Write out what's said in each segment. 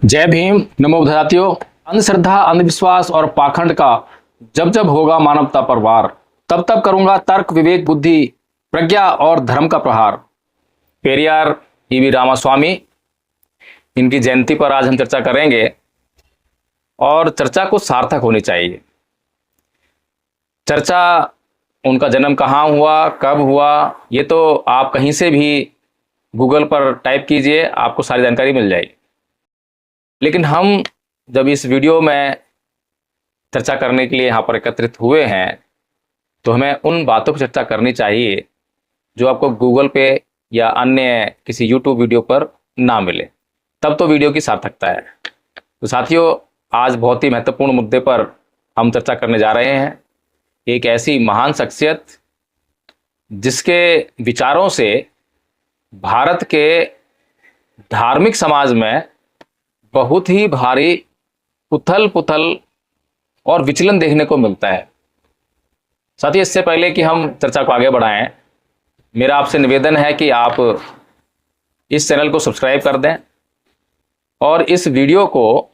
जय भीम। नमो बुद्धातियों। अंधश्रद्धा, अंधविश्वास और पाखंड का जब जब होगा मानवता पर वार, तब तब करूंगा तर्क, विवेक, बुद्धि, प्रज्ञा और धर्म का प्रहार। पेरियार ईवी रामास्वामी, इनकी जयंती पर आज हम चर्चा करेंगे और चर्चा को सार्थक होनी चाहिए। चर्चा उनका जन्म कहाँ हुआ, कब हुआ, ये तो आप कहीं से भी गूगल पर टाइप कीजिए, आपको सारी जानकारी मिल जाएगी। लेकिन हम जब इस वीडियो में चर्चा करने के लिए यहाँ पर एकत्रित हुए हैं तो हमें उन बातों पर चर्चा करनी चाहिए जो आपको गूगल पे या अन्य किसी यूट्यूब वीडियो पर ना मिले, तब तो वीडियो की सार्थकता है। तो साथियों, आज बहुत ही महत्वपूर्ण मुद्दे पर हम चर्चा करने जा रहे हैं। एक ऐसी महान शख्सियत जिसके विचारों से भारत के धार्मिक समाज में बहुत ही भारी उथल पुथल और विचलन देखने को मिलता है। साथियों, इससे पहले कि हम चर्चा को आगे बढ़ाएं, मेरा आपसे निवेदन है कि आप इस चैनल को सब्सक्राइब कर दें और इस वीडियो को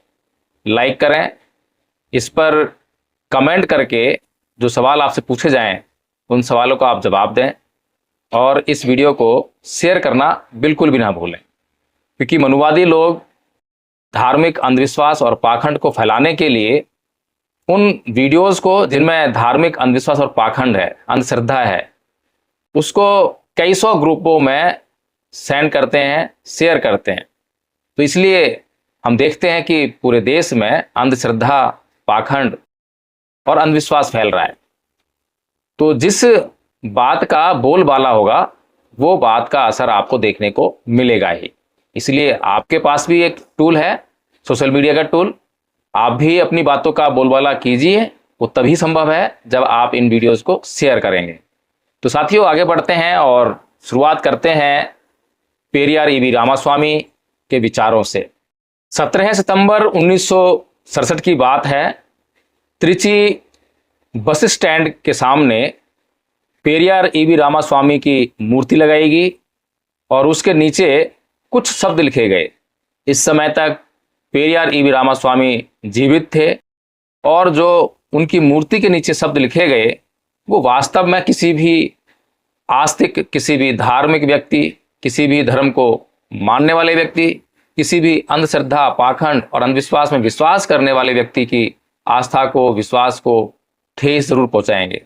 लाइक करें। इस पर कमेंट करके जो सवाल आपसे पूछे जाएं उन सवालों का आप जवाब दें और इस वीडियो को शेयर करना बिल्कुल भी ना भूलें, क्योंकि मनुवादी लोग धार्मिक अंधविश्वास और पाखंड को फैलाने के लिए उन वीडियोस को जिनमें धार्मिक अंधविश्वास और पाखंड है, अंधश्रद्धा है, उसको कई सौ ग्रुपों में सेंड करते हैं, शेयर करते हैं। तो इसलिए हम देखते हैं कि पूरे देश में अंधश्रद्धा, पाखंड और अंधविश्वास फैल रहा है। तो जिस बात का बोलबाला होगा वो बात का असर आपको देखने को मिलेगा ही। इसलिए आपके पास भी एक टूल है, सोशल मीडिया का टूल, आप भी अपनी बातों का बोलबाला कीजिए। वो तभी संभव है जब आप इन वीडियोस को शेयर करेंगे। तो साथियों, आगे बढ़ते हैं और शुरुआत करते हैं पेरियार ईवी रामास्वामी के विचारों से। 17 सितंबर 1967 की बात है। त्रिची बस स्टैंड के सामने पेरियार ईवी रामास्वामी की मूर्ति लगाएगी और उसके नीचे कुछ शब्द लिखे गए। इस समय तक पेरियार ईवी रामास्वामी जीवित थे और जो उनकी मूर्ति के नीचे शब्द लिखे गए वो वास्तव में किसी भी आस्तिक, किसी भी धार्मिक व्यक्ति, किसी भी धर्म को मानने वाले व्यक्ति, किसी भी अंधश्रद्धा, पाखंड और अंधविश्वास में विश्वास करने वाले व्यक्ति की आस्था को, विश्वास को ठेस जरूर पहुंचाएंगे।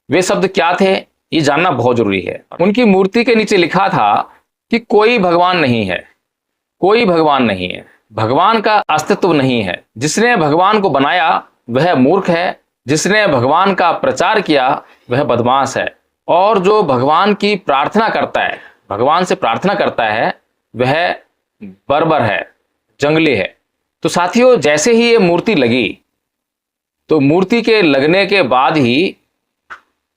वे शब्द क्या थे ये जानना बहुत जरूरी है। उनकी मूर्ति के नीचे लिखा था कि कोई भगवान नहीं है, कोई भगवान नहीं है, भगवान का अस्तित्व नहीं है। जिसने भगवान को बनाया वह मूर्ख है, जिसने भगवान का प्रचार किया वह बदमाश है, और जो भगवान की प्रार्थना करता है, भगवान से प्रार्थना करता है, वह बर्बर है, जंगली है। तो साथियों, जैसे ही ये मूर्ति लगी तो मूर्ति के लगने के बाद ही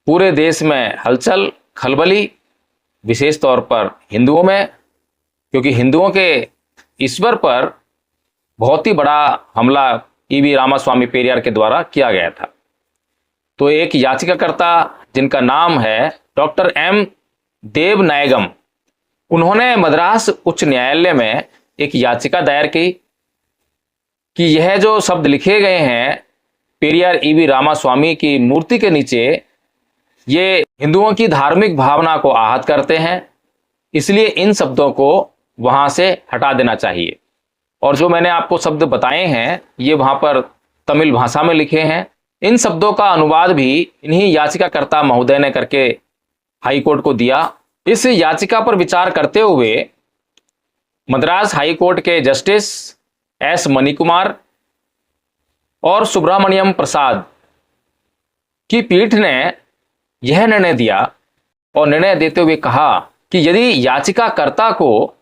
पूरे देश में हलचल, खलबली, विशेष तौर पर हिंदुओं में, क्योंकि हिंदुओं के ईश्वर पर बहुत ही बड़ा हमला ईवी रामास्वामी पेरियार के द्वारा किया गया था। तो एक याचिकाकर्ता जिनका नाम है डॉक्टर एम देवनायगम, उन्होंने मद्रास उच्च न्यायालय में एक याचिका दायर की कि यह जो शब्द लिखे गए हैं पेरियार ईवी रामास्वामी की मूर्ति के नीचे, ये हिंदुओं की धार्मिक भावना को आहत करते हैं, इसलिए इन शब्दों को वहां से हटा देना चाहिए। और जो मैंने आपको शब्द बताए हैं ये वहां पर तमिल भाषा में लिखे हैं। इन शब्दों का अनुवाद भी इन्हीं याचिकाकर्ता महोदय ने करके हाई कोर्ट को दिया। इस याचिका पर विचार करते हुए मद्रास हाई कोर्ट के जस्टिस एस मणिकुमार और सुब्रमण्यम प्रसाद की पीठ ने यह निर्णय दिया और निर्णय देते हुए कहा कि यदि याचिकाकर्ता को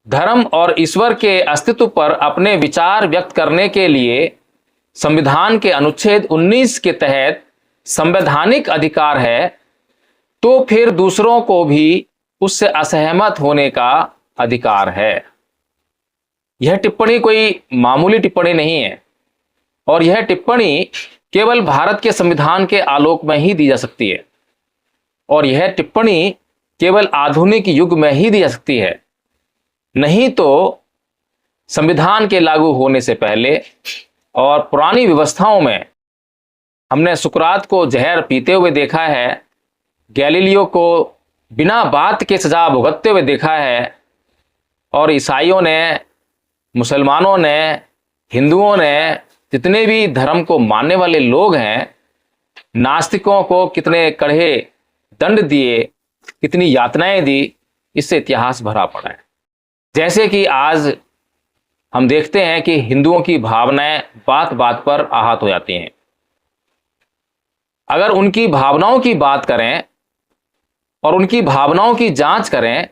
धर्म और ईश्वर के अस्तित्व पर अपने विचार व्यक्त करने के लिए संविधान के अनुच्छेद 19 के तहत संवैधानिक अधिकार है, तो फिर दूसरों को भी उससे असहमत होने का अधिकार है। यह टिप्पणी कोई मामूली टिप्पणी नहीं है और यह टिप्पणी केवल भारत के संविधान के आलोक में ही दी जा सकती है और यह टिप्पणी केवल आधुनिक युग में ही दी जा सकती है। नहीं तो संविधान के लागू होने से पहले और पुरानी व्यवस्थाओं में हमने सुकरात को जहर पीते हुए देखा है, गैलीलियो को बिना बात के सजा भुगतते हुए देखा है, और ईसाइयों ने, मुसलमानों ने, हिंदुओं ने, जितने भी धर्म को मानने वाले लोग हैं, नास्तिकों को कितने कड़े दंड दिए, कितनी यातनाएं दी, इससे इतिहास भरा पड़ा है। जैसे कि आज हम देखते हैं कि हिंदुओं की भावनाएं बात बात पर आहत हो जाती हैं। अगर उनकी भावनाओं की बात करें और उनकी भावनाओं की जांच करें,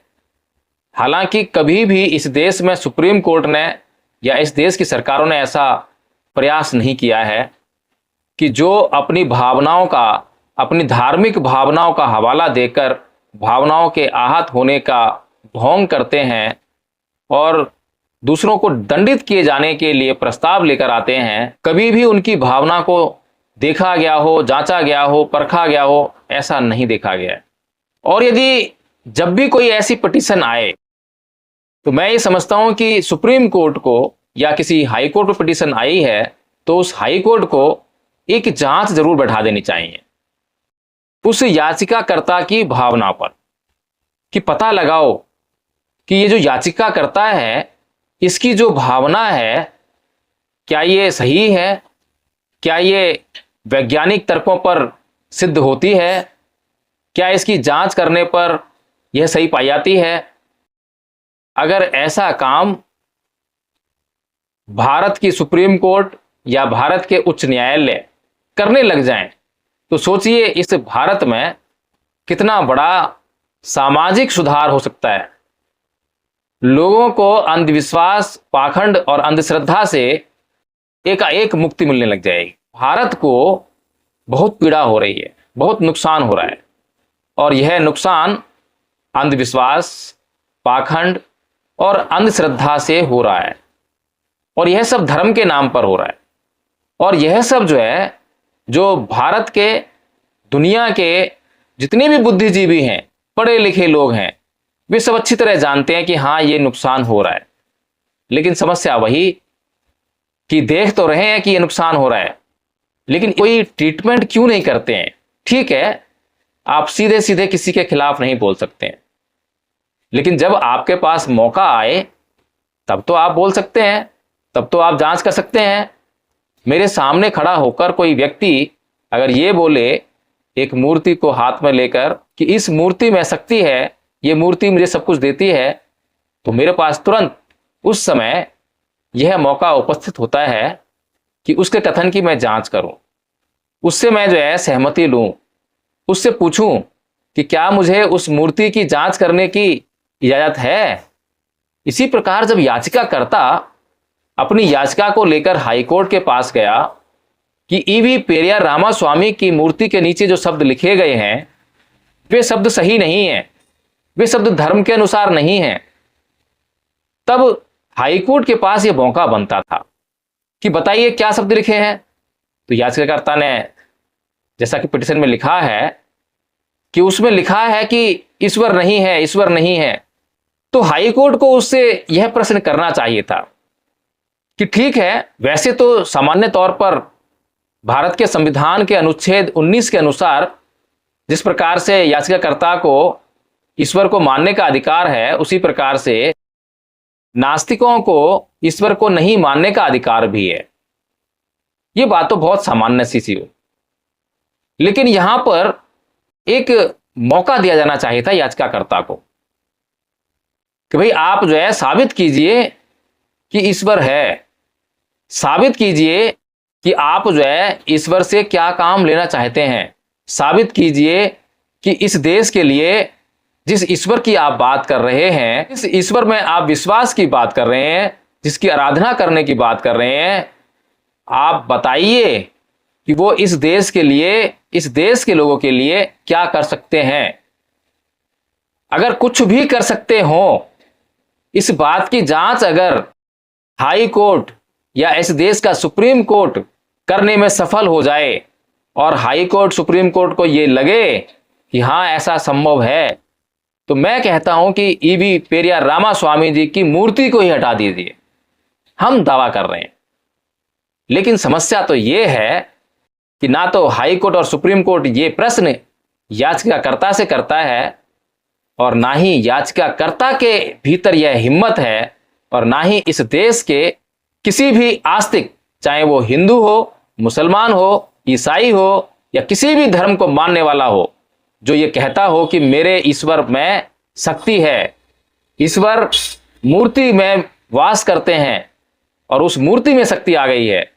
हालांकि कभी भी इस देश में सुप्रीम कोर्ट ने या इस देश की सरकारों ने ऐसा प्रयास नहीं किया है कि जो अपनी भावनाओं का, अपनी धार्मिक भावनाओं का हवाला देकर भावनाओं के आहत होने का ढोंग करते हैं और दूसरों को दंडित किए जाने के लिए प्रस्ताव लेकर आते हैं, कभी भी उनकी भावना को देखा गया हो, जांचा गया हो, परखा गया हो, ऐसा नहीं देखा गया है। और यदि जब भी कोई ऐसी पिटीशन आए तो मैं ये समझता हूं कि सुप्रीम कोर्ट को या किसी हाई कोर्ट में पिटीशन आई है तो उस हाई कोर्ट को एक जांच जरूर बैठा देनी चाहिए उस याचिकाकर्ता की भावना पर, कि पता लगाओ कि ये जो याचिकाकर्ता है इसकी जो भावना है क्या ये सही है, क्या ये वैज्ञानिक तर्कों पर सिद्ध होती है, क्या इसकी जांच करने पर यह सही पाई जाती है। अगर ऐसा काम भारत की सुप्रीम कोर्ट या भारत के उच्च न्यायालय करने लग जाएं तो सोचिए इस भारत में कितना बड़ा सामाजिक सुधार हो सकता है। लोगों को अंधविश्वास, पाखंड और अंधश्रद्धा से एक मुक्ति मिलने लग जाएगी। भारत को बहुत पीड़ा हो रही है, बहुत नुकसान हो रहा है, और यह नुकसान अंधविश्वास, पाखंड और अंधश्रद्धा से हो रहा है, और यह सब धर्म के नाम पर हो रहा है। और यह सब जो है, जो भारत के, दुनिया के जितने भी बुद्धिजीवी हैं, पढ़े लिखे लोग हैं, वे सब अच्छी तरह जानते हैं कि हाँ ये नुकसान हो रहा है। लेकिन समस्या वही कि देख तो रहे हैं कि ये नुकसान हो रहा है, लेकिन कोई ट्रीटमेंट क्यों नहीं करते हैं। ठीक है, आप सीधे सीधे किसी के खिलाफ नहीं बोल सकते हैं, लेकिन जब आपके पास मौका आए तब तो आप बोल सकते हैं, तब तो आप जांच कर सकते हैं। मेरे सामने खड़ा होकर कोई व्यक्ति अगर ये बोले, एक मूर्ति को हाथ में लेकर, कि इस मूर्ति में शक्ति है, ये मूर्ति मुझे सब कुछ देती है, तो मेरे पास तुरंत उस समय यह मौका उपस्थित होता है कि उसके कथन की मैं जांच करूं, उससे मैं जो है सहमति लूं, उससे पूछूं कि क्या मुझे उस मूर्ति की जांच करने की इजाजत है। इसी प्रकार जब याचिकाकर्ता अपनी याचिका को लेकर हाईकोर्ट के पास गया कि ईवी पेरियार रामास्वामी की मूर्ति के नीचे जो शब्द लिखे गए हैं वे शब्द सही नहीं हैं, वे शब्द धर्म के अनुसार नहीं हैं, तब हाईकोर्ट के पास यह मौका बनता था कि बताइए क्या शब्द लिखे हैं। तो याचिकाकर्ता ने, जैसा कि पिटीशन में लिखा है कि उसमें लिखा है कि ईश्वर नहीं है, ईश्वर नहीं है, तो हाईकोर्ट को उससे यह प्रश्न करना चाहिए था कि ठीक है, वैसे तो सामान्य तौर पर भारत के संविधान के अनुच्छेद 19 के अनुसार जिस प्रकार से याचिकाकर्ता को ईश्वर को मानने का अधिकार है, उसी प्रकार से नास्तिकों को ईश्वर को नहीं मानने का अधिकार भी है। यह बात तो बहुत सामान्य सी हो, लेकिन यहां पर एक मौका दिया जाना चाहिए था याचिकाकर्ता को कि भाई आप जो है साबित कीजिए कि ईश्वर है, साबित कीजिए कि आप जो है ईश्वर से क्या काम लेना चाहते हैं, साबित कीजिए कि इस देश के लिए जिस ईश्वर की आप बात कर रहे हैं, जिस ईश्वर में आप विश्वास की बात कर रहे हैं, जिसकी आराधना करने की बात कर रहे हैं, आप बताइए कि वो इस देश के लिए, इस देश के लोगों के लिए क्या कर सकते हैं। अगर कुछ भी कर सकते हो, इस बात की जांच अगर हाई कोर्ट या इस देश का सुप्रीम कोर्ट करने में सफल हो जाए और हाई कोर्ट, सुप्रीम कोर्ट को यह लगे कि हां ऐसा संभव है, तो मैं कहता हूं कि ईवी पेरियार रामास्वामी जी की मूर्ति को ही हटा दीजिए, हम दावा कर रहे हैं। लेकिन समस्या तो ये है कि ना तो हाई कोर्ट और सुप्रीम कोर्ट ये प्रश्न याचिकाकर्ता से करता है, और ना ही याचिकाकर्ता के भीतर यह हिम्मत है, और ना ही इस देश के किसी भी आस्तिक, चाहे वो हिंदू हो, मुसलमान हो, ईसाई हो या किसी भी धर्म को मानने वाला हो, जो ये कहता हो कि मेरे ईश्वर में शक्ति है, ईश्वर मूर्ति में वास करते हैं और उस मूर्ति में शक्ति आ गई है,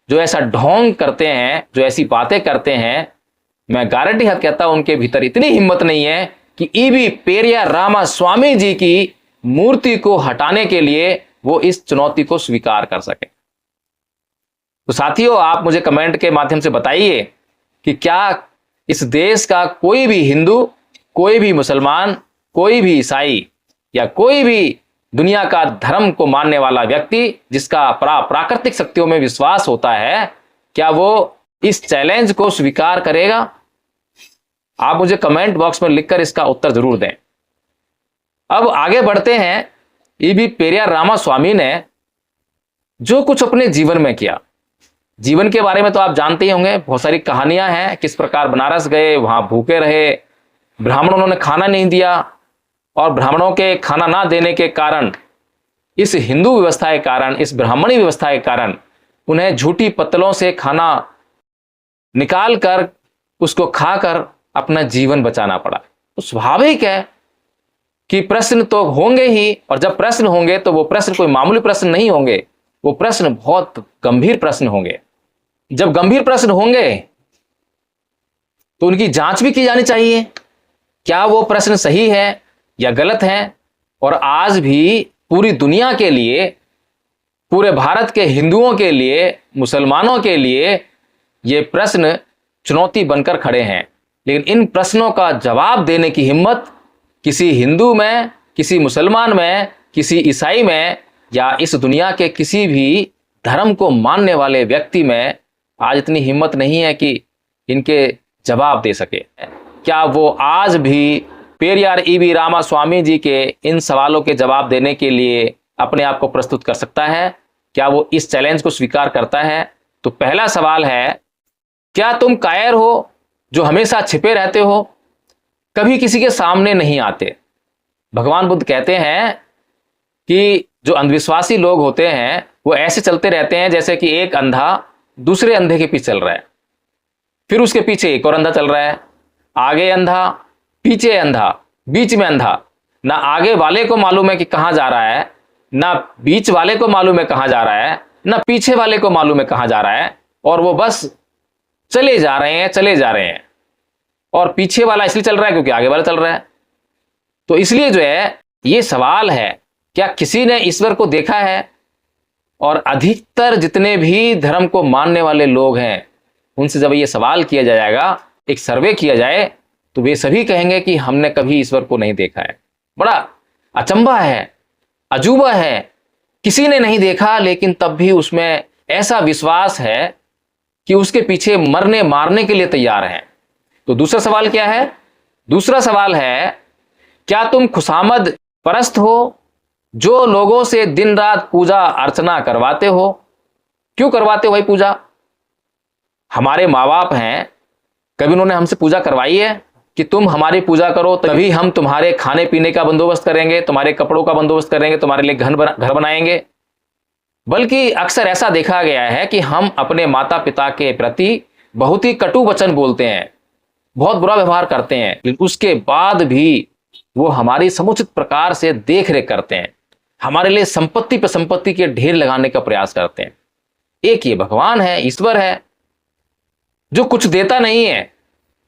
जो ऐसा ढोंग करते हैं, जो ऐसी बातें करते हैं, मैं गारंटी हाथ कहता हूं उनके भीतर इतनी हिम्मत नहीं है कि ईवी पेरियार रामास्वामी जी की मूर्ति को हटाने के लिए वो इस चुनौती को स्वीकार कर सके। तो साथियों, आप मुझे कमेंट के माध्यम से बताइए कि क्या इस देश का कोई भी हिंदू, कोई भी मुसलमान, कोई भी ईसाई या कोई भी दुनिया का धर्म को मानने वाला व्यक्ति जिसका प्राकृतिक शक्तियों में विश्वास होता है, क्या वो इस चैलेंज को स्वीकार करेगा? आप मुझे कमेंट बॉक्स में लिखकर इसका उत्तर जरूर दें। अब आगे बढ़ते हैं। ईवी पेरियार रामास्वामी ने जो कुछ अपने जीवन में किया, जीवन के बारे में तो आप जानते ही होंगे, बहुत सारी कहानियां हैं, किस प्रकार बनारस गए, वहां भूखे रहे, ब्राह्मणों ने खाना नहीं दिया, और ब्राह्मणों के खाना ना देने के कारण, इस हिंदू व्यवस्था के कारण, इस ब्राह्मणी व्यवस्था के कारण उन्हें झूठी पत्तलों से खाना निकाल कर उसको खाकर अपना जीवन बचाना पड़ा। तो स्वाभाविक है कि प्रश्न तो होंगे ही, और जब प्रश्न होंगे तो वो प्रश्न कोई मामूली प्रश्न नहीं होंगे, वो प्रश्न बहुत गंभीर प्रश्न होंगे। जब गंभीर प्रश्न होंगे तो उनकी जांच भी की जानी चाहिए, क्या वो प्रश्न सही है या गलत है। और आज भी पूरी दुनिया के लिए, पूरे भारत के हिंदुओं के लिए, मुसलमानों के लिए ये प्रश्न चुनौती बनकर खड़े हैं। लेकिन इन प्रश्नों का जवाब देने की हिम्मत किसी हिंदू में, किसी मुसलमान में, किसी ईसाई में या इस दुनिया के किसी भी धर्म को मानने वाले व्यक्ति में आज इतनी हिम्मत नहीं है कि इनके जवाब दे सके। क्या वो आज भी पेरियार ईवी रामास्वामी जी के इन सवालों के जवाब देने के लिए अपने आप को प्रस्तुत कर सकता है? क्या वो इस चैलेंज को स्वीकार करता है? तो पहला सवाल है, क्या तुम कायर हो जो हमेशा छिपे रहते हो, कभी किसी के सामने नहीं आते? भगवान बुद्ध कहते हैं कि जो अंधविश्वासी लोग होते हैं वो ऐसे चलते रहते हैं जैसे कि एक अंधा दूसरे अंधे के पीछे चल रहा है, फिर उसके पीछे एक और अंधा चल रहा है, आगे अंधा, पीछे अंधा, बीच में अंधा। ना आगे वाले को मालूम है कि कहां जा रहा है, ना बीच वाले को मालूम है कहां जा रहा है, ना पीछे वाले को मालूम है कहां जा रहा है, और वो बस चले जा रहे हैं, चले जा रहे हैं। और पीछे वाला इसलिए चल रहा है क्योंकि आगे वाला चल रहा है। तो इसलिए जो है ये सवाल है, क्या किसी ने ईश्वर को देखा है? और अधिकतर जितने भी धर्म को मानने वाले लोग हैं उनसे जब ये सवाल किया जाएगा, एक सर्वे किया जाए, तो वे सभी कहेंगे कि हमने कभी ईश्वर को नहीं देखा है। बड़ा अचंभा है, अजूबा है, किसी ने नहीं देखा लेकिन तब भी उसमें ऐसा विश्वास है कि उसके पीछे मरने मारने के लिए तैयार हैं। तो दूसरा सवाल क्या है? दूसरा सवाल है, क्या तुम खुशामद परस्त हो जो लोगों से दिन रात पूजा अर्चना करवाते हो? क्यों करवाते हो भाई पूजा? हमारे माँ बाप हैं, कभी उन्होंने हमसे पूजा करवाई है कि तुम हमारी पूजा करो तभी हम तुम्हारे खाने पीने का बंदोबस्त करेंगे, तुम्हारे कपड़ों का बंदोबस्त करेंगे, तुम्हारे लिए घर बनाएंगे? बल्कि अक्सर ऐसा देखा गया है कि हम अपने माता पिता के प्रति बहुत ही कटु वचन बोलते हैं, बहुत बुरा व्यवहार करते हैं, लेकिन उसके बाद भी वो हमारी समुचित प्रकार से देख रेख करते हैं, हमारे लिए संपत्ति पर संपत्ति के ढेर लगाने का प्रयास करते हैं। एक ये भगवान है, ईश्वर है, जो कुछ देता नहीं है,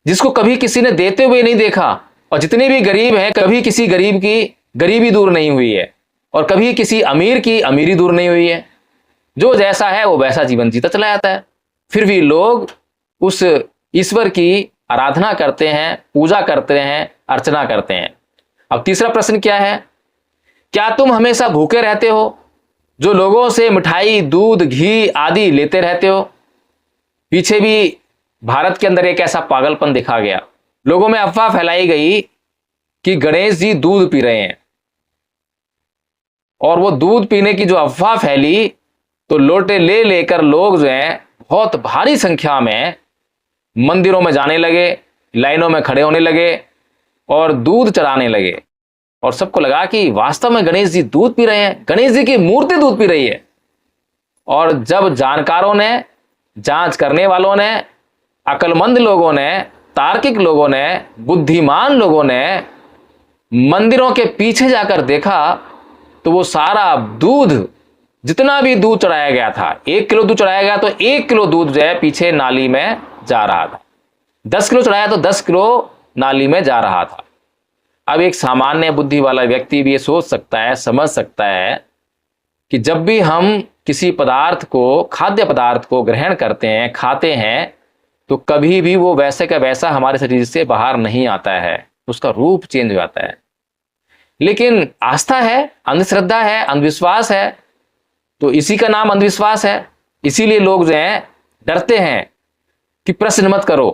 जिसको कभी किसी ने देते हुए नहीं देखा, और जितने भी गरीब हैं कभी किसी गरीब की गरीबी दूर नहीं हुई है, और कभी किसी अमीर की अमीरी दूर नहीं हुई है। जो जैसा है वो वैसा जीवन जीता चला जाता है। फिर भी लोग उस ईश्वर की आराधना करते हैं, पूजा करते हैं, अर्चना करते हैं। अब तीसरा प्रश्न क्या है? क्या तुम हमेशा भूखे रहते हो जो लोगों से मिठाई, दूध, घी आदि लेते रहते हो? पीछे भी भारत के अंदर एक ऐसा पागलपन देखा गया, लोगों में अफवाह फैलाई गई कि गणेश जी दूध पी रहे हैं। और वो दूध पीने की जो अफवाह फैली तो लोटे ले लेकर लोग जो हैं बहुत भारी संख्या में मंदिरों में जाने लगे, लाइनों में खड़े होने लगे और दूध चढ़ाने लगे। और सबको लगा कि वास्तव में गणेश जी दूध पी रहे हैं, गणेश जी की मूर्ति दूध पी रही है। और जब जानकारों ने, जांच करने वालों ने, अक्लमंद लोगों ने, तार्किक लोगों ने, बुद्धिमान लोगों ने मंदिरों के पीछे जाकर देखा तो वो सारा दूध, जितना भी दूध चढ़ाया गया था, 1 किलो दूध चढ़ाया गया तो 1 किलो दूध जो है पीछे नाली में जा रहा था। 10 किलो चढ़ाया तो 10 किलो नाली में जा रहा था। अब एक सामान्य बुद्धि वाला व्यक्ति भी ये सोच सकता है, समझ सकता है कि जब भी हम किसी पदार्थ को, खाद्य पदार्थ को ग्रहण करते हैं, खाते हैं, तो कभी भी वो वैसे का वैसा हमारे शरीर से बाहर नहीं आता है, उसका रूप चेंज हो जाता है। लेकिन आस्था है, अंधश्रद्धा है, अंधविश्वास है, तो इसी का नाम अंधविश्वास है। इसीलिए लोग जो हैं डरते हैं कि प्रश्न मत करो,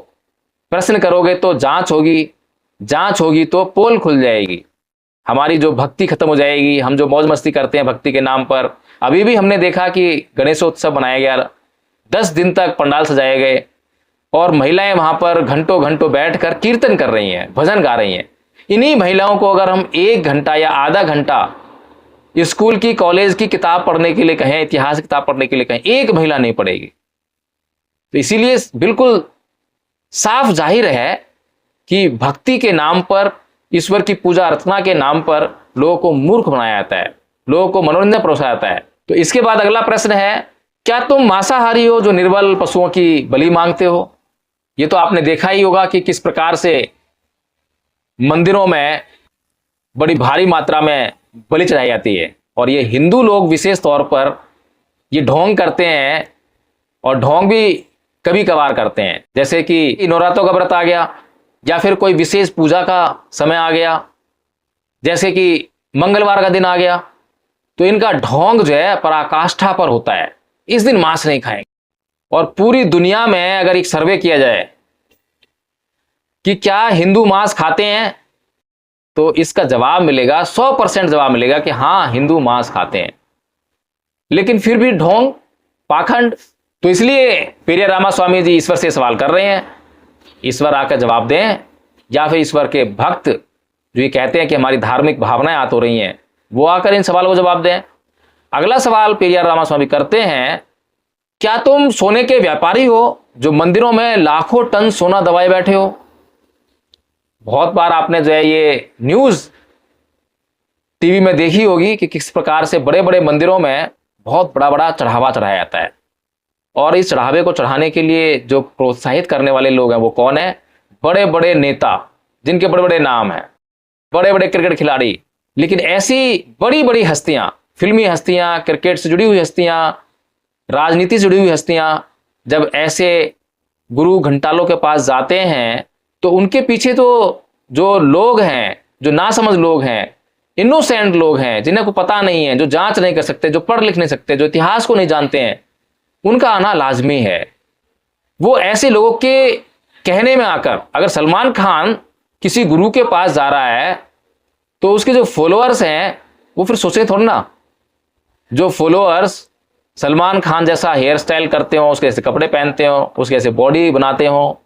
प्रश्न करोगे तो जांच होगी, जांच होगी तो पोल खुल जाएगी, हमारी जो भक्ति खत्म हो जाएगी, हम जो मौज मस्ती करते हैं भक्ति के नाम पर। अभी भी हमने देखा कि गणेशोत्सव मनाया गया, 10 दिन तक पंडाल सजाए गए और महिलाएं वहां पर घंटों घंटों बैठकर कीर्तन कर रही हैं, भजन गा रही हैं। इन्हीं महिलाओं को अगर हम 1 घंटा या आधा घंटा स्कूल की, कॉलेज की किताब पढ़ने के लिए कहें, इतिहास की किताब पढ़ने के लिए कहें, एक महिला नहीं पढ़ेगी। तो इसीलिए बिल्कुल साफ जाहिर है कि भक्ति के नाम पर, ईश्वर की पूजा अर्चना के नाम पर लोगों को मूर्ख बनाया जाता है, लोगों को मनोरंजन परोसा जाता है। तो इसके बाद अगला प्रश्न है, क्या तुम मांसाहारी हो जो निर्बल पशुओं की बलि मांगते हो? ये तो आपने देखा ही होगा कि किस प्रकार से मंदिरों में बड़ी भारी मात्रा में बलि चढ़ाई जाती है। और ये हिंदू लोग विशेष तौर पर ये ढोंग करते हैं, और ढोंग भी कभी कभार करते हैं, जैसे कि नवरात्रों का व्रत आ गया या फिर कोई विशेष पूजा का समय आ गया, जैसे कि मंगलवार का दिन आ गया, तो इनका ढोंग जो है पराकाष्ठा पर होता है, इस दिन मांस नहीं खाएंगे। और पूरी दुनिया में अगर एक सर्वे किया जाए कि क्या हिंदू मांस खाते हैं, तो इसका जवाब मिलेगा, 100% जवाब मिलेगा कि हाँ, हिंदू मांस खाते हैं। लेकिन फिर भी ढोंग, पाखंड। तो इसलिए पेरिया रामा स्वामी जी ईश्वर से सवाल कर रहे हैं, ईश्वर आकर जवाब दें, या फिर ईश्वर के भक्त जो ये कहते हैं कि हमारी धार्मिक भावनाएं आत हो रही हैं, वो आकर इन सवालों को जवाब दें। अगला सवाल पेरिया रामा स्वामी करते हैं, क्या तुम सोने के व्यापारी हो जो मंदिरों में लाखों टन सोना दबाए बैठे हो? बहुत बार आपने जो है ये न्यूज टीवी में देखी होगी कि किस प्रकार से बड़े बड़े मंदिरों में बहुत बड़ा बड़ा चढ़ावा चढ़ाया जाता है। और इस चढ़ावे को चढ़ाने के लिए जो प्रोत्साहित करने वाले लोग हैं वो कौन है? बड़े बड़े नेता, जिनके बड़े बड़े नाम हैं, बड़े बड़े क्रिकेट खिलाड़ी। लेकिन ऐसी बड़ी बड़ी हस्तियां, फिल्मी हस्तियां, क्रिकेट से जुड़ी हुई हस्तियां, राजनीति से जुड़ी हुई हस्तियां, जब ऐसे गुरु घंटालों के पास जाते हैं तो उनके पीछे तो जो लोग हैं, जो नासमझ लोग हैं, इनोसेंट लोग हैं, जिन्हें को पता नहीं है, जो जांच नहीं कर सकते, जो पढ़ लिख नहीं सकते, जो इतिहास को नहीं जानते हैं, उनका आना लाजमी है। वो ऐसे लोगों के कहने में आकर, अगर सलमान खान किसी गुरु के पास जा रहा है तो उसके जो फॉलोअर्स हैं वो फिर सोचे थोड़ा ना, जो फॉलोअर्स सलमान खान जैसा हेयर स्टाइल करते हो, उसके ऐसे कपड़े पहनते हो, उसके ऐसे बॉडी बनाते हो,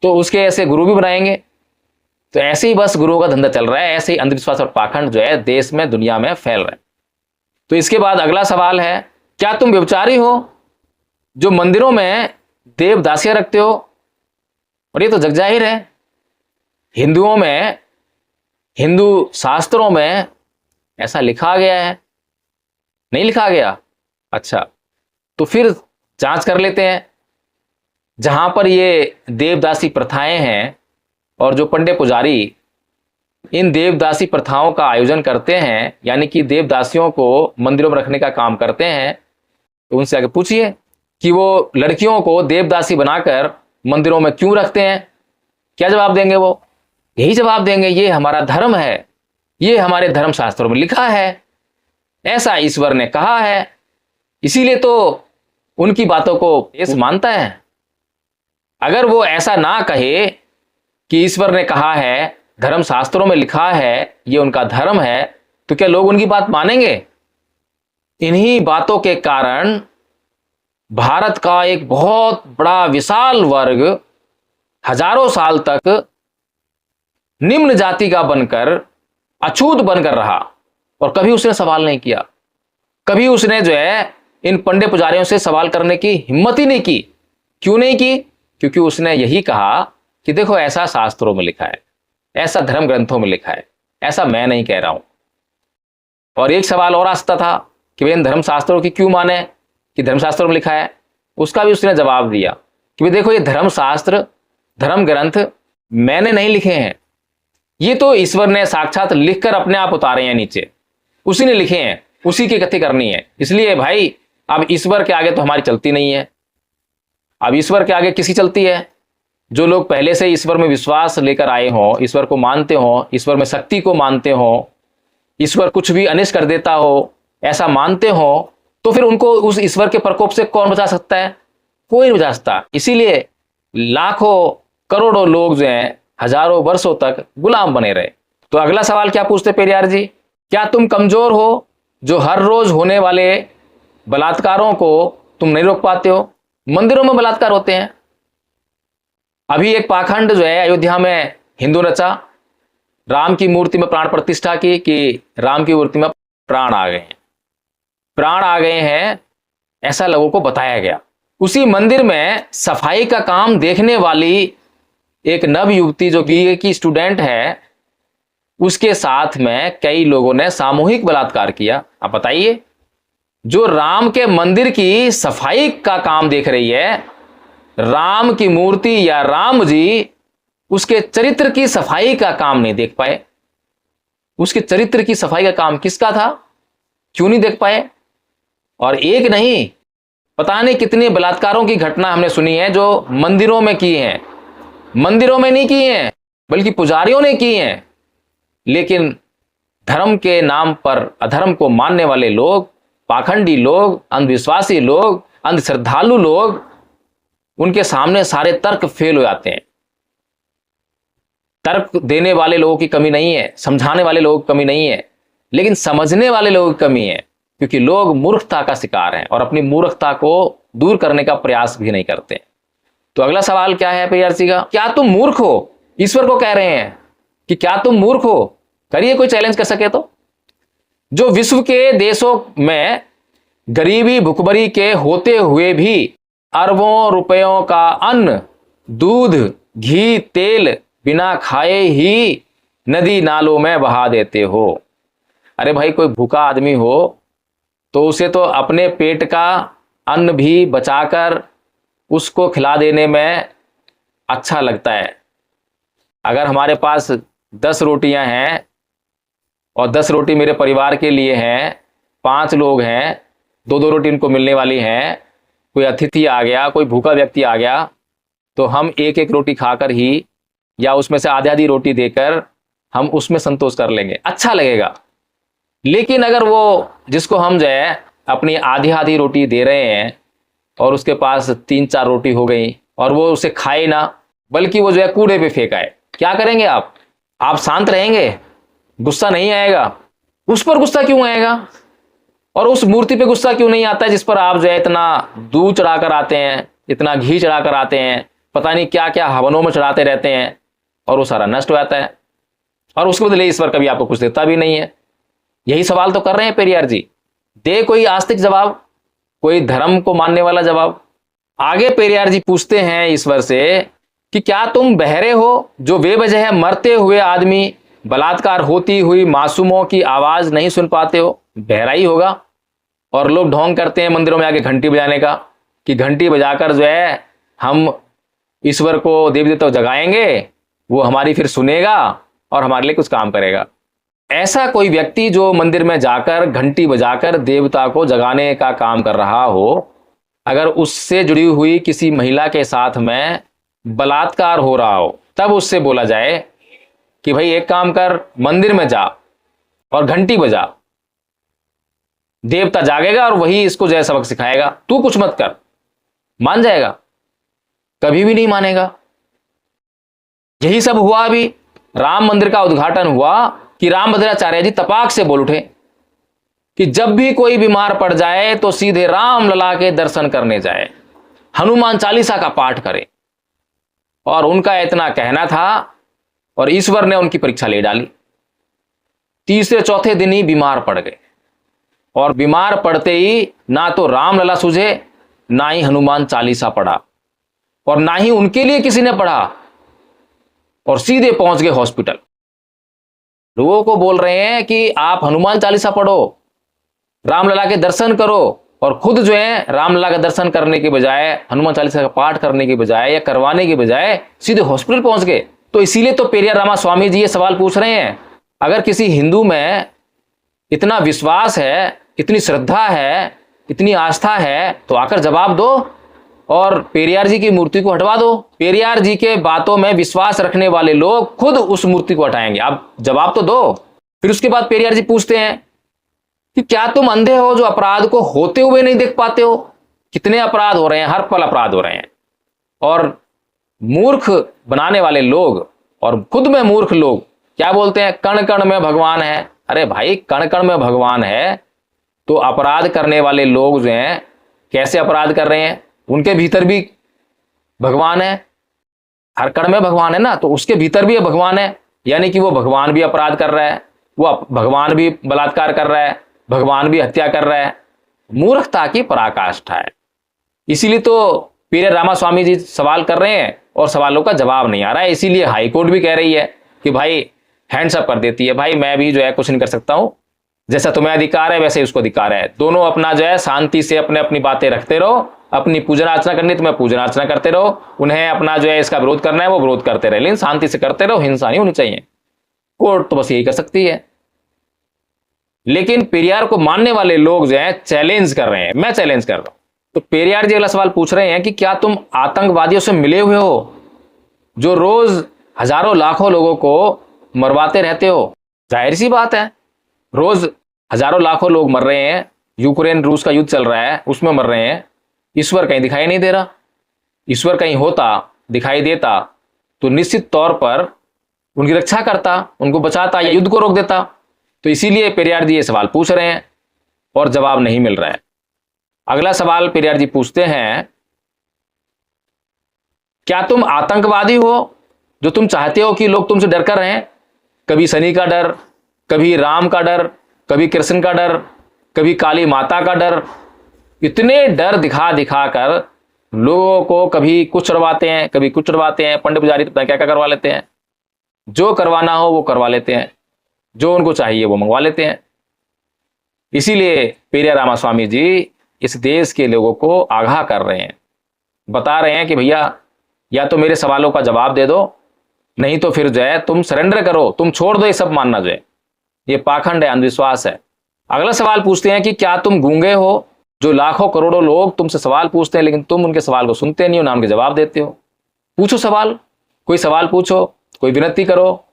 तो उसके ऐसे गुरु भी बनाएंगे। तो ऐसे ही बस गुरुओं का धंधा चल रहा है, ऐसे ही अंधविश्वास और पाखंड जो है देश में, दुनिया में फैल रहा है। तो इसके बाद अगला सवाल है, क्या तुम व्यभिचारी हो जो मंदिरों में देवदासियां रखते हो? और ये तो जग जाहिर है, हिंदुओं में, हिंदू शास्त्रों में ऐसा लिखा गया है, नहीं लिखा गया? अच्छा, तो फिर जांच कर लेते हैं। जहां पर ये देवदासी प्रथाएं हैं और जो पंडे पुजारी इन देवदासी प्रथाओं का आयोजन करते हैं, यानी कि देवदासियों को मंदिरों में रखने का काम करते हैं, तो उनसे आगे पूछिए कि वो लड़कियों को देवदासी बनाकर मंदिरों में क्यों रखते हैं। क्या जवाब देंगे वो? यही जवाब देंगे, ये हमारा धर्म है, ये हमारे धर्म शास्त्रों में लिखा है, ऐसा ईश्वर ने कहा है, इसीलिए तो उनकी बातों को देश मानता है। अगर वो ऐसा ना कहे कि ईश्वर ने कहा है, धर्म शास्त्रों में लिखा है, ये उनका धर्म है, तो क्या लोग उनकी बात मानेंगे? इन्हीं बातों के कारण भारत का एक बहुत बड़ा विशाल वर्ग हजारों साल तक निम्न जाति का बनकर, अछूत बनकर रहा और कभी उसने सवाल नहीं किया। कभी उसने जो है इन पंडित पुजारियों से सवाल करने की हिम्मत ही नहीं की। क्यों नहीं की? क्योंकि उसने यही कहा कि देखो, ऐसा शास्त्रों में लिखा है, ऐसा धर्म ग्रंथों में लिखा है, ऐसा मैं नहीं कह रहा हूं। और एक सवाल और आ सकता था कि भाई इन धर्मशास्त्रों की क्यों माने, कि धर्मशास्त्रों में लिखा है। उसका भी उसने जवाब दिया कि भाई देखो, ये धर्मशास्त्र, धर्म ग्रंथ मैंने नहीं लिखे हैं, ये तो ईश्वर ने साक्षात लिखकर अपने आप उतारे हैं नीचे, उसी ने लिखे हैं, उसी की कथी करनी है। इसलिए भाई अब ईश्वर के आगे तो हमारी चलती नहीं है। अब ईश्वर के आगे किसी चलती है? जो लोग पहले से ईश्वर में विश्वास लेकर आए हों, ईश्वर को मानते हों, ईश्वर में शक्ति को मानते हों, ईश्वर कुछ भी अनिष्ट कर देता हो ऐसा मानते हो, तो फिर उनको उस ईश्वर के प्रकोप से कौन बचा सकता है? कोई नहीं बचा सकता। इसीलिए लाखों करोड़ों लोग जो हैं हजारों वर्षों तक गुलाम बने रहे। तो अगला सवाल क्या पूछते पेरियार जी? क्या तुम कमजोर हो जो हर रोज होने वाले बलात्कारों को तुम नहीं रोक पाते हो? मंदिरों में बलात्कार होते हैं। अभी एक पाखंड जो है अयोध्या में हिंदू रचा, राम की मूर्ति में प्राण प्रतिष्ठा की कि राम की मूर्ति में प्राण आ गए हैं, प्राण आ गए हैं, ऐसा लोगों को बताया गया। उसी मंदिर में सफाई का काम देखने वाली एक नव युवती जो बीए की स्टूडेंट है, उसके साथ में कई लोगों ने सामूहिक बलात्कार किया। आप बताइए, जो राम के मंदिर की सफाई का काम देख रही है, राम की मूर्ति या राम जी उसके चरित्र की सफाई का काम नहीं देख पाए। उसके चरित्र की सफाई का काम किसका था? क्यों नहीं देख पाए? और एक नहीं, पता नहीं कितने बलात्कारों की घटना हमने सुनी है जो मंदिरों में की हैं। मंदिरों में नहीं की हैं, बल्कि पुजारियों ने की हैं। लेकिन धर्म के नाम पर अधर्म को मानने वाले लोग, पाखंडी लोग, अंधविश्वासी लोग, अंधश्रद्धालु लोग, उनके सामने सारे तर्क फेल हो जाते हैं। तर्क देने वाले लोगों की कमी नहीं है, समझाने वाले लोगों की कमी नहीं है, लेकिन समझने वाले लोगों की कमी है। क्योंकि लोग मूर्खता का शिकार हैं और अपनी मूर्खता को दूर करने का प्रयास भी नहीं करते। तो अगला सवाल क्या है पेरियार जी का? क्या तुम मूर्ख हो? ईश्वर को कह रहे हैं कि क्या तुम मूर्ख हो? करिए, कोई चैलेंज कर सके तो। जो विश्व के देशों में गरीबी भुखमरी के होते हुए भी अरबों रुपयों का अन्न, दूध, घी, तेल बिना खाए ही नदी नालों में बहा देते हो। अरे भाई, कोई भूखा आदमी हो तो उसे तो अपने पेट का अन्न भी बचाकर उसको खिला देने में अच्छा लगता है। अगर हमारे पास 10 रोटियां हैं और 10 रोटी मेरे परिवार के लिए हैं, 5 लोग हैं, 2-2 रोटी उनको मिलने वाली हैं, कोई अतिथि आ गया, कोई भूखा व्यक्ति आ गया, तो हम एक एक रोटी खाकर ही या उसमें से आधी आधी रोटी देकर हम उसमें संतोष कर लेंगे, अच्छा लगेगा। लेकिन अगर वो जिसको हम जो है अपनी आधी आधी रोटी दे रहे हैं और उसके पास 3-4 रोटी हो गई और वो उसे खाए ना, बल्कि वो जो है कूड़े पे फेंकाए, क्या करेंगे आप? आप शांत रहेंगे? गुस्सा नहीं आएगा? उस पर गुस्सा क्यों आएगा? और उस मूर्ति पे गुस्सा क्यों नहीं आता है जिस पर आप जो है इतना दूध चढ़ाकर आते हैं, इतना घी चढ़ाकर आते हैं, पता नहीं क्या क्या हवनों में चढ़ाते रहते हैं, और वो सारा नष्ट हो जाता है और उसके बदले ईश्वर कभी आपको कुछ देता भी नहीं है। यही सवाल तो कर रहे हैं पेरियार जी। दे कोई आस्तिक जवाब, कोई धर्म को मानने वाला जवाब। आगे पेरियार जी पूछते हैं ईश्वर से कि क्या तुम बहरे हो जो बेवजह मरते हुए आदमी, बलात्कार होती हुई मासूमों की आवाज नहीं सुन पाते हो? बहरा ही होगा। और लोग ढोंग करते हैं मंदिरों में आके घंटी बजाने का कि घंटी बजाकर जो है हम ईश्वर को, देवी देवता को जगाएंगे, वो हमारी फिर सुनेगा और हमारे लिए कुछ काम करेगा। ऐसा कोई व्यक्ति जो मंदिर में जाकर घंटी बजाकर देवता को जगाने का काम कर रहा हो, अगर उससे जुड़ी हुई किसी महिला के साथ में बलात्कार हो रहा हो, तब उससे बोला जाए कि भाई एक काम कर, मंदिर में जा और घंटी बजा, देवता जागेगा और वही इसको जो है सबक सिखाएगा, तू कुछ मत कर, मान जाएगा? कभी भी नहीं मानेगा। यही सब हुआ। अभी राम मंदिर का उद्घाटन हुआ, कि रामभद्राचार्य जी तपाक से बोल उठे कि जब भी कोई बीमार पड़ जाए तो सीधे राम लला के दर्शन करने जाए, हनुमान चालीसा का पाठ करे। और उनका इतना कहना था और ईश्वर ने उनकी परीक्षा ले डाली। तीसरे चौथे दिन ही बीमार पड़ गए और बीमार पड़ते ही ना तो रामलला सूझे, ना ही हनुमान चालीसा पढ़ा और ना ही उनके लिए किसी ने पढ़ा, और सीधे पहुंच गए हॉस्पिटल। लोगों को बोल रहे हैं कि आप हनुमान चालीसा पढ़ो, रामलला के दर्शन करो, और खुद जो है रामलला का दर्शन करने के बजाय, हनुमान चालीसा का पाठ करने के बजाय या करवाने के बजाय सीधे हॉस्पिटल पहुंच गए। तो इसीलिए तो पेरियार रामास्वामी जी ये सवाल पूछ रहे हैं, अगर किसी हिंदू में इतना विश्वास है, इतनी श्रद्धा है, इतनी आस्था है, तो आकर जवाब दो और पेरियार जी की मूर्ति को हटवा दो। पेरियार जी के बातों में विश्वास रखने वाले लोग खुद उस मूर्ति को हटाएंगे। आप जवाब तो दो। फिर उसके बाद पेरियार जी पूछते हैं कि क्या तुम अंधे हो जो अपराध को होते हुए नहीं देख पाते हो? कितने अपराध हो रहे हैं, हर पल अपराध हो रहे हैं। और मूर्ख बनाने वाले लोग और खुद में मूर्ख लोग क्या बोलते हैं, कण कण में भगवान है। अरे भाई, कण कण में भगवान है तो अपराध करने वाले लोग जो हैं कैसे अपराध कर रहे हैं? उनके भीतर भी भगवान है, हर कण में भगवान है ना, तो उसके भीतर भी भगवान है। यानी कि वो भगवान भी अपराध कर रहा है, वो भगवान भी बलात्कार कर रहा है, भगवान भी हत्या कर रहा है। मूर्खता की पराकाष्ठा है। इसीलिए तो पेरियार रामास्वामी जी सवाल कर रहे हैं और सवालों का जवाब नहीं आ रहा है। इसीलिए हाईकोर्ट भी कह रही है कि भाई हैंड्स अप कर देती है, भाई मैं भी जो है कुछ नहीं कर सकता हूं, जैसा तुम्हें अधिकार है वैसे ही उसको अधिकार है। दोनों अपना जो है शांति से अपने अपनी बातें रखते रहो, अपनी पूजन अर्चना करनी तुम्हें पूजन अर्चना करते रहो, उन्हें अपना जो है इसका विरोध करना है वो विरोध करते रहे, लेकिन शांति से करते रहो, हिंसा नहीं होनी चाहिए। कोर्ट तो बस यही कर सकती है। लेकिन पेरियार को मानने वाले लोग जो है चैलेंज कर रहे हैं, मैं चैलेंज कर रहा हूं। तो पेरियार जी अगला सवाल पूछ रहे हैं कि क्या तुम आतंकवादियों से मिले हुए हो जो रोज हजारों लाखों लोगों को मरवाते रहते हो? जाहिर सी बात है, रोज हजारों लाखों लोग मर रहे हैं, यूक्रेन रूस का युद्ध चल रहा है उसमें मर रहे हैं, ईश्वर कहीं दिखाई नहीं दे रहा। ईश्वर कहीं होता, दिखाई देता तो निश्चित तौर पर उनकी रक्षा करता, उनको बचाता या युद्ध को रोक देता। तो इसीलिए पेरियार जी ये सवाल पूछ रहे हैं और जवाब नहीं मिल रहा है। अगला सवाल पेरियार जी पूछते हैं, क्या तुम आतंकवादी हो जो तुम चाहते हो कि लोग तुमसे डर कर रहें? कभी शनि का डर, कभी राम का डर, कभी कृष्ण का डर, कभी काली माता का डर। इतने डर दिखा दिखा कर लोगों को कभी कुछ चढ़वाते हैं, कभी कुछ चढ़वाते हैं। पंडित पुजारी क्या क्या करवा लेते हैं, जो करवाना हो वो करवा लेते हैं, जो उनको चाहिए वो मंगवा लेते हैं। इसीलिए पेरियार रामास्वामी जी इस देश के लोगों को आगाह कर रहे हैं, बता रहे हैं कि भैया या तो मेरे सवालों का जवाब दे दो, नहीं तो फिर जो है तुम सरेंडर करो, तुम छोड़ दो ये सब मानना, जो है ये पाखंड है, अंधविश्वास है। अगला सवाल पूछते हैं कि क्या तुम गूंगे हो जो लाखों करोड़ों लोग तुमसे सवाल पूछते हैं लेकिन तुम उनके सवाल को सुनते नहीं हो, ना उनके जवाब देते हो? पूछो सवाल, कोई सवाल पूछो, कोई विनती करो।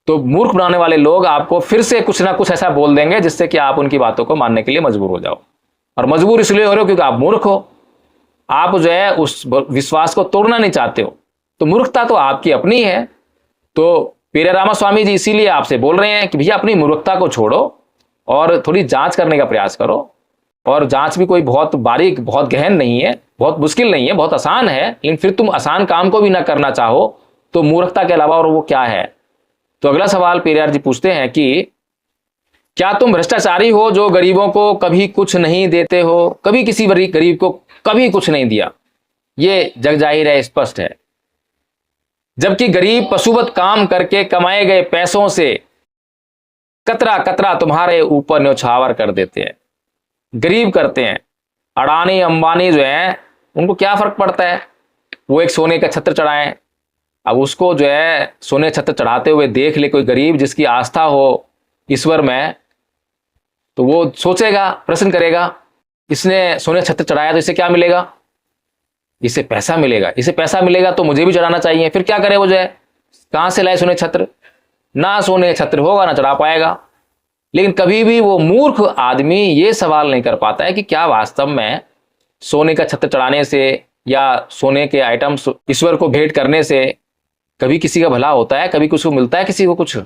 तो मूर्ख बनाने वाले लोग आपको फिर से कुछ ना कुछ ऐसा बोल देंगे जिससे कि आप उनकी बातों को मानने के लिए मजबूर हो जाओ। और मजबूर इसलिए हो रहे हो क्योंकि आप मूर्ख हो, आप जो है उस विश्वास को तोड़ना नहीं चाहते हो। तो मूर्खता तो आपकी अपनी है। तो पेरियार रामास्वामी जी इसीलिए आपसे बोल रहे हैं कि भैया अपनी मूर्खता को छोड़ो और थोड़ी जांच करने का प्रयास करो। और जांच भी कोई बहुत बारीक, बहुत गहन नहीं है, बहुत मुश्किल नहीं है, बहुत आसान है। लेकिन फिर तुम आसान काम को भी ना करना चाहो तो मूर्खता के अलावा और वो क्या है? तो अगला सवाल पेरियार जी पूछते हैं कि क्या तुम भ्रष्टाचारी हो जो गरीबों को कभी कुछ नहीं देते हो? कभी किसी गरीब को कभी कुछ नहीं दिया, ये जग जाहिर है, स्पष्ट है। जबकि गरीब पशुवत काम करके कमाए गए पैसों से कतरा कतरा तुम्हारे ऊपर न्यौछावर कर देते हैं, गरीब करते हैं। अडानी अंबानी जो है उनको क्या फर्क पड़ता है, वो एक सोने का छत्र चढ़ाएं। अब उसको जो है सोने छत्र चढ़ाते हुए देख ले कोई गरीब जिसकी आस्था हो ईश्वर में, तो वो सोचेगा, प्रश्न करेगा, इसने सोने छत्र चढ़ाया तो इसे क्या मिलेगा? इसे पैसा मिलेगा, इसे पैसा मिलेगा तो मुझे भी चढ़ाना चाहिए। फिर क्या करे वो जो है, कहां से लाए सोने छत्र? ना सोने छत्र होगा ना चढ़ा पाएगा। लेकिन कभी भी वो मूर्ख आदमी ये सवाल नहीं कर पाता है कि क्या वास्तव में सोने का छत्र चढ़ाने से या सोने के आइटम्स ईश्वर को भेंट करने से कभी किसी का भला होता है, कभी कुछ को मिलता है किसी को कुछ?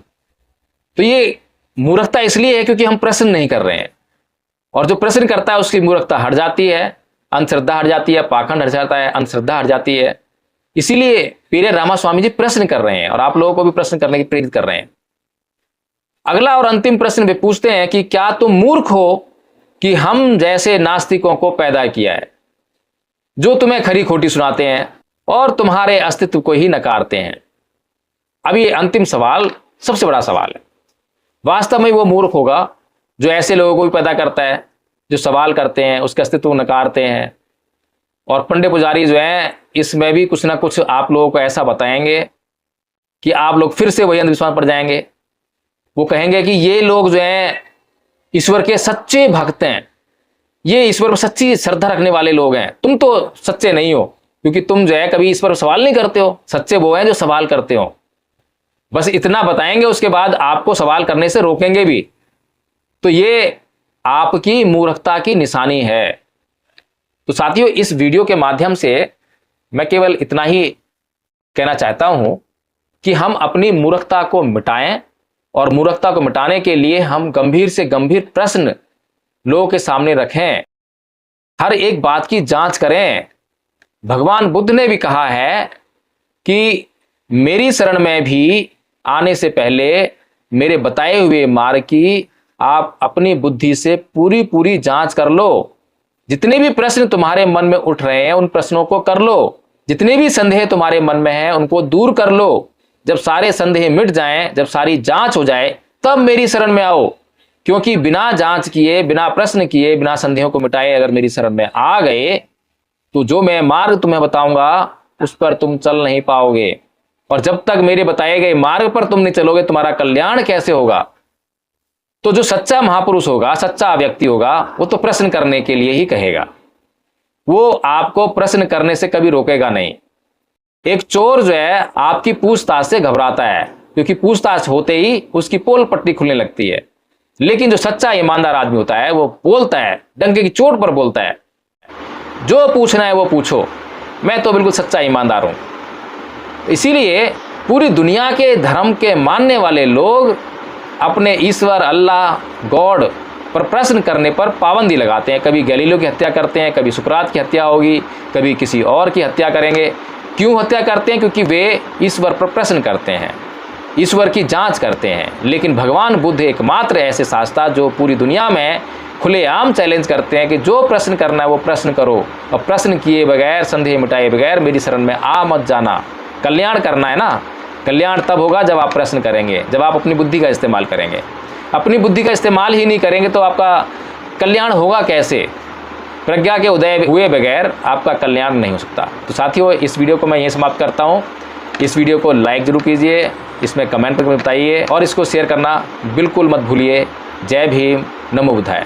तो ये मूर्खता इसलिए है क्योंकि हम प्रश्न नहीं कर रहे हैं, और जो प्रश्न करता है उसकी मूर्खता हट जाती है, अंधश्रद्धा हट जाती है, पाखंड हट जाता है, अंधश्रद्धा हट जाती है। इसीलिए पेरियार रामास्वामी जी प्रश्न कर रहे हैं और आप लोगों को भी प्रश्न करने की प्रेरित कर रहे हैं। अगला और अंतिम प्रश्न वे पूछते हैं कि क्या तुम मूर्ख हो कि हम जैसे नास्तिकों को पैदा किया है, जो तुम्हें खरी खोटी सुनाते हैं और तुम्हारे अस्तित्व को ही नकारते हैं। अब ये अंतिम सवाल सबसे बड़ा सवाल है। वास्तव में वो मूर्ख होगा जो ऐसे लोगों को भी पैदा करता है जो सवाल करते हैं, उसके अस्तित्व को नकारते हैं। और पंडित पुजारी जो हैं इसमें भी कुछ ना कुछ आप लोगों को ऐसा बताएंगे कि आप लोग फिर से वही अंधविश्वास पर जाएंगे। वो कहेंगे कि ये लोग जो हैं ईश्वर के सच्चे भक्त हैं, ये ईश्वर पर सच्ची श्रद्धा रखने वाले लोग हैं। तुम तो सच्चे नहीं हो क्योंकि तुम जो है कभी ईश्वर पर सवाल नहीं करते हो। सच्चे वो हैं जो सवाल करते हो। बस इतना बताएंगे, उसके बाद आपको सवाल करने से रोकेंगे भी। तो ये आपकी मूर्खता की निशानी है। तो साथियों, इस वीडियो के माध्यम से मैं केवल इतना ही कहना चाहता हूं कि हम अपनी मूर्खता को मिटाएं, और मूर्खता को मिटाने के लिए हम गंभीर से गंभीर प्रश्न लोगों के सामने रखें, हर एक बात की जांच करें। भगवान बुद्ध ने भी कहा है कि मेरी शरण में भी आने से पहले मेरे बताए हुए मार्ग की आप अपनी बुद्धि से पूरी पूरी जांच कर लो। जितने भी प्रश्न तुम्हारे मन में उठ रहे हैं उन प्रश्नों को कर लो। जितने भी संदेह तुम्हारे मन में हैं उनको दूर कर लो। जब सारे संदेह मिट जाएं, जब सारी जांच हो जाए, तब मेरी शरण में आओ। क्योंकि बिना जांच किए, बिना प्रश्न किए, बिना संदेहों को मिटाए अगर मेरी शरण में आ गए तो जो मैं मार्ग तुम्हें बताऊंगा उस पर तुम चल नहीं पाओगे। और जब तक मेरे बताए गए मार्ग पर तुम नहीं चलोगे, तुम्हारा कल्याण कैसे होगा? तो जो सच्चा महापुरुष होगा, सच्चा व्यक्ति होगा, वो तो प्रश्न करने के लिए ही कहेगा। वो आपको प्रश्न करने से कभी रोकेगा नहीं। एक चोर जो है आपकी पूछताछ से घबराता है क्योंकि पूछताछ होते ही उसकी पोल पट्टी खुलने लगती है। लेकिन जो सच्चा ईमानदार आदमी होता है वो बोलता है, डंके की चोट पर बोलता है, जो पूछना है वो पूछो, मैं तो बिल्कुल सच्चा ईमानदार हूं। इसीलिए पूरी दुनिया के धर्म के मानने वाले लोग अपने ईश्वर, अल्लाह, गॉड पर प्रश्न करने पर पाबंदी लगाते हैं। कभी गैलीलियो की हत्या करते हैं, कभी सुकरात की हत्या होगी, कभी किसी और की हत्या करेंगे। क्यों हत्या करते हैं? क्योंकि वे ईश्वर पर प्रश्न करते हैं, ईश्वर की जांच करते हैं। लेकिन भगवान बुद्ध एकमात्र ऐसे शास्त्रा जो पूरी दुनिया में खुलेआम चैलेंज करते हैं कि जो प्रश्न करना है वो प्रश्न करो, और प्रश्न किए बगैर, संदेह मिटाए बगैर मेरी शरण में आ मत जाना। कल्याण करना है ना, कल्याण तब होगा जब आप प्रश्न करेंगे, जब आप अपनी बुद्धि का इस्तेमाल करेंगे। अपनी बुद्धि का इस्तेमाल ही नहीं करेंगे तो आपका कल्याण होगा कैसे? प्रज्ञा के उदय हुए बगैर आपका कल्याण नहीं हो सकता। तो साथियों, इस वीडियो को मैं यहीं समाप्त करता हूँ। इस वीडियो को लाइक जरूर कीजिए, इसमें कमेंट करके बताइए और इसको शेयर करना बिल्कुल मत भूलिए। जय भीम, नमो बुद्धाय।